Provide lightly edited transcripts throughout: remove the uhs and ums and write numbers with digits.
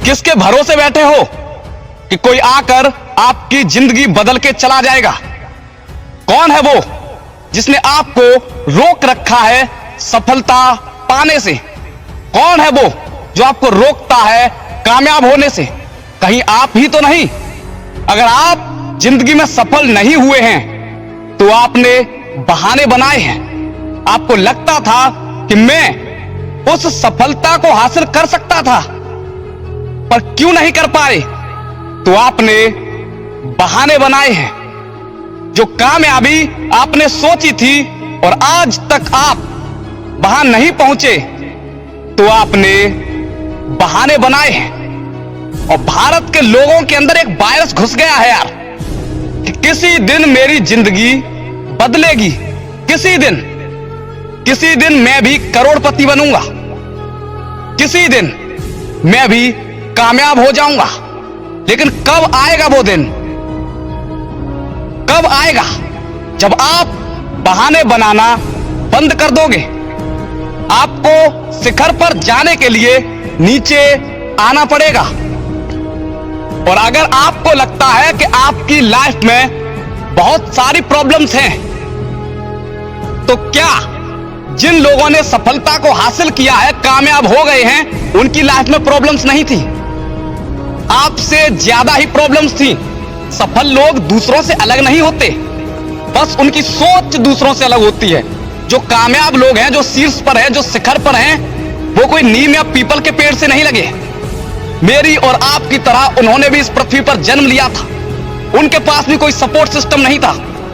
किसके भरोसे बैठे हो कि कोई आकर आपकी जिंदगी बदल के चला जाएगा? कौन है वो जिसने आपको रोक रखा है सफलता पाने से? कौन है वो जो आपको रोकता है कामयाब होने से? कहीं आप ही तो नहीं? अगर आप जिंदगी में सफल नहीं हुए हैं तो आपने बहाने बनाए हैं। आपको लगता था कि मैं उस सफलता को हासिल कर सकता था, पर क्यों नहीं कर पाए? तो आपने बहाने बनाए हैं। जो कामयाबी आपने सोची थी और आज तक आप वहां नहीं पहुंचे, तो आपने बहाने बनाए हैं। और भारत के लोगों के अंदर एक वायरस घुस गया है यार, कि किसी दिन मेरी जिंदगी बदलेगी, किसी दिन मैं भी करोड़पति बनूंगा, किसी दिन मैं भी कामयाब हो जाऊंगा। लेकिन कब आएगा वो दिन? कब आएगा जब आप बहाने बनाना बंद कर दोगे? आपको शिखर पर जाने के लिए नीचे आना पड़ेगा। और अगर आपको लगता है कि आपकी लाइफ में बहुत सारी प्रॉब्लम्स हैं, तो क्या जिन लोगों ने सफलता को हासिल किया है, कामयाब हो गए हैं, उनकी लाइफ में प्रॉब्लम्स नहीं थी? आपसे ज्यादा ही प्रॉब्लम्स थी। सफल लोग दूसरों से अलग नहीं होते, बस उनकी सोच दूसरों से अलग होती है। जो कामयाब लोग हैं, जो शीर्ष पर हैं, जो शिखर पर हैं, वो कोई नीम या पीपल के पेड़ से नहीं लगे। मेरी और आपकी तरह उन्होंने भी इस पृथ्वी पर जन्म लिया था। उनके पास भी कोई सपोर्ट सिस्टम नहीं था।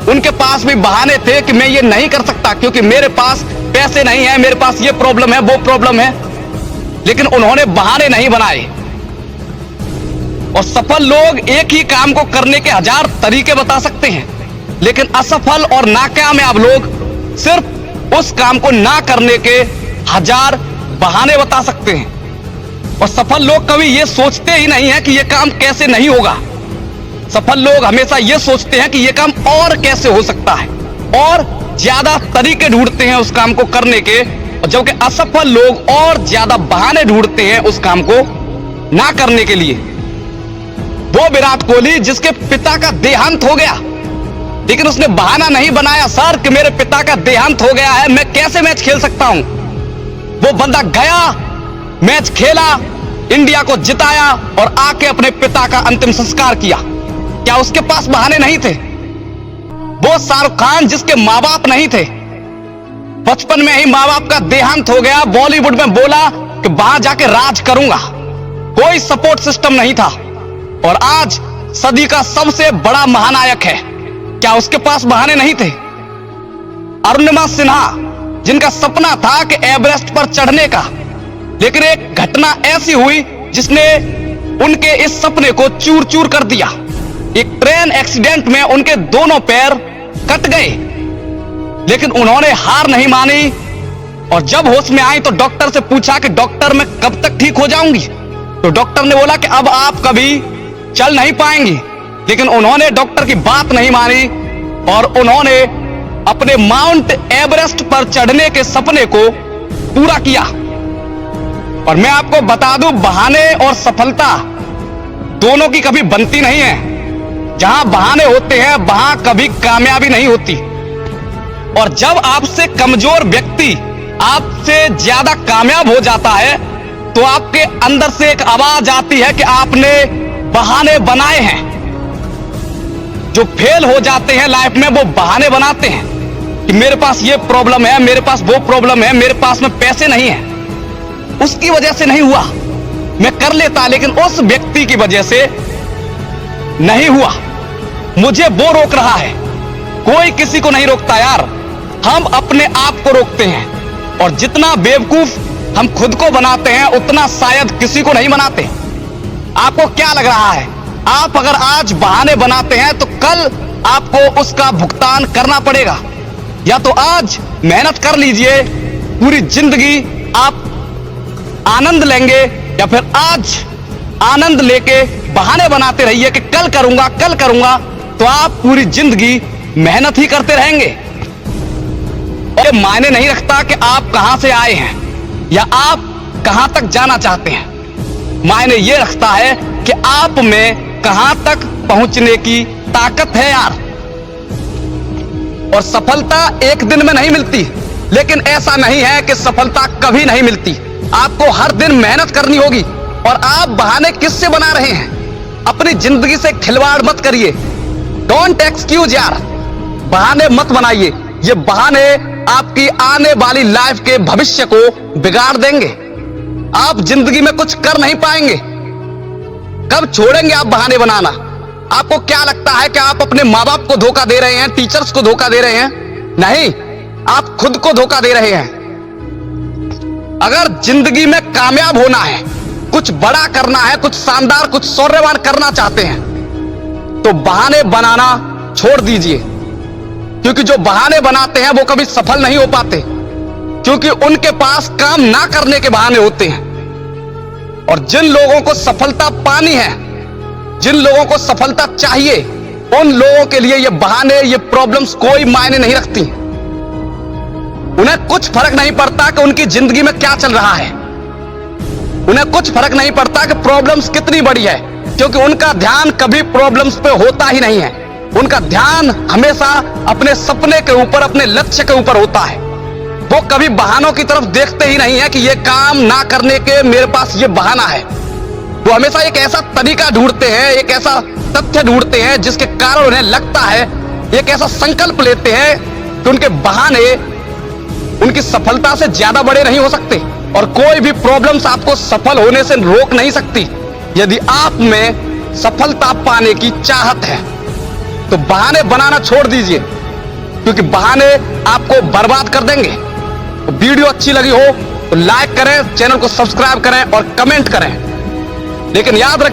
उनके पास भी बहाने थे कि मैं ये नहीं कर सकता क्योंकि मेरे पास पैसे नहीं है, मेरे पास ये प्रॉब्लम है, वो प्रॉब्लम है। लेकिन उन्होंने बहाने नहीं बनाए। और सफल लोग एक ही काम को करने के 1000 तरीके बता सकते हैं, लेकिन असफल और नाकामयाब लोग सिर्फ उस काम को ना करने के 1000 बहाने बता सकते हैं। और सफल लोग कभी ये सोचते ही नहीं है कि ये काम कैसे नहीं होगा। सफल लोग हमेशा ये सोचते हैं कि ये काम और कैसे हो सकता है, और ज्यादा तरीके ढूंढते हैं उस काम को करने के। और जबकि असफल लोग और ज्यादा बहाने ढूंढते हैं उस काम को ना करने के लिए। वो विराट कोहली जिसके पिता का देहांत हो गया, लेकिन उसने बहाना नहीं बनाया सर कि मेरे पिता का देहांत हो गया है, मैं कैसे मैच खेल सकता हूं। वो बंदा गया, मैच खेला, इंडिया को जिताया और आके अपने पिता का अंतिम संस्कार किया। क्या उसके पास बहाने नहीं थे? वो शाहरुख खान जिसके माँ बाप नहीं थे, बचपन में ही माँ बाप का देहांत हो गया, बॉलीवुड में बोला कि वहां जाके राज करूंगा। कोई सपोर्ट सिस्टम नहीं था और आज सदी का सबसे बड़ा महानायक है। क्या उसके पास बहाने नहीं थे? अरुणिमा सिन्हा जिनका सपना था कि एवरेस्ट पर चढ़ने का, लेकिन एक घटना ऐसी हुई जिसने उनके इस सपने को चूर चूर कर दिया। एक ट्रेन एक्सीडेंट में उनके दोनों पैर कट गए, लेकिन उन्होंने हार नहीं मानी। और जब होश में आई तो डॉक्टर से पूछा कि डॉक्टर मैं कब तक ठीक हो जाऊंगी? तो डॉक्टर ने बोला कि अब आप कभी चल नहीं पाएंगी। लेकिन उन्होंने डॉक्टर की बात नहीं मानी और उन्होंने अपने माउंट एवरेस्ट पर चढ़ने के सपने को पूरा किया। और मैं आपको बता दूं, बहाने और सफलता दोनों की कभी बनती नहीं है। जहां बहाने होते हैं वहां कभी कामयाबी नहीं होती। और जब आपसे कमजोर व्यक्ति आपसे ज्यादा कामयाब हो जाता है, तो आपके अंदर से एक आवाज आती है कि आपने बहाने बनाए हैं। जो फेल हो जाते हैं लाइफ में, वो बहाने बनाते हैं कि मेरे पास ये प्रॉब्लम है, मेरे पास वो प्रॉब्लम है, मेरे पास में पैसे नहीं है, उसकी वजह से नहीं हुआ। मैं कर लेता, लेकिन उस व्यक्ति की वजह से नहीं हुआ, मुझे वो रोक रहा है। कोई किसी को नहीं रोकता यार, हम अपने आप को रोकते हैं। और जितना बेवकूफ हम खुद को बनाते हैं, उतना शायद किसी को नहीं बनाते। आपको क्या लग रहा है? आप अगर आज बहाने बनाते हैं तो कल आपको उसका भुगतान करना पड़ेगा। या तो आज मेहनत कर लीजिए, पूरी जिंदगी आप आनंद लेंगे, या फिर आज आनंद लेके बहाने बनाते रहिए कि कल करूंगा कल करूंगा, तो आप पूरी जिंदगी मेहनत ही करते रहेंगे। और ये मायने नहीं रखता कि आप कहां से आए हैं या आप कहां तक जाना चाहते हैं। मायने ये रखता है कि आप में कहां तक पहुंचने की ताकत है यार। और सफलता एक दिन में नहीं मिलती, लेकिन ऐसा नहीं है कि सफलता कभी नहीं मिलती। आपको हर दिन मेहनत करनी होगी। और आप बहाने किससे बना रहे हैं? अपनी जिंदगी से खिलवाड़ मत करिए। डोंट एक्सक्यूज यार, बहाने मत बनाइए। ये बहाने आपकी आने वाली लाइफ के भविष्य को बिगाड़ देंगे। आप जिंदगी में कुछ कर नहीं पाएंगे। कब छोड़ेंगे आप बहाने बनाना? आपको क्या लगता है कि आप अपने माँ बाप को धोखा दे रहे हैं, टीचर्स को धोखा दे रहे हैं? नहीं, आप खुद को धोखा दे रहे हैं। अगर जिंदगी में कामयाब होना है, कुछ बड़ा करना है, कुछ शानदार, कुछ शौर्यवान करना चाहते हैं, तो बहाने बनाना छोड़ दीजिए। क्योंकि जो बहाने बनाते हैं वो कभी सफल नहीं हो पाते, क्योंकि उनके पास काम ना करने के बहाने होते हैं। और जिन लोगों को सफलता पानी है, जिन लोगों को सफलता चाहिए, उन लोगों के लिए ये बहाने, ये प्रॉब्लम्स कोई मायने नहीं रखती। उन्हें कुछ फर्क नहीं पड़ता कि उनकी जिंदगी में क्या चल रहा है। उन्हें कुछ फर्क नहीं पड़ता कि प्रॉब्लम्स कितनी बड़ी है, क्योंकि उनका ध्यान कभी प्रॉब्लम्स पे होता ही नहीं है। उनका ध्यान हमेशा अपने सपने के ऊपर, अपने लक्ष्य के ऊपर होता है। वो कभी बहानों की तरफ देखते ही नहीं है कि ये काम ना करने के मेरे पास ये बहाना है। वो हमेशा एक ऐसा तरीका ढूंढते हैं, एक ऐसा तथ्य ढूंढते हैं जिसके कारण उन्हें लगता है, एक ऐसा संकल्प लेते हैं कि उनके बहाने उनकी सफलता से ज्यादा बड़े नहीं हो सकते। और कोई भी प्रॉब्लम्स आपको सफल होने से रोक नहीं सकती। यदि आप में सफलता पाने की चाहत है तो बहाने बनाना छोड़ दीजिए, क्योंकि बहाने आपको बर्बाद कर देंगे। वीडियो अच्छी लगी हो तो लाइक करें, चैनल को सब्सक्राइब करें और कमेंट करें। लेकिन याद रखिए,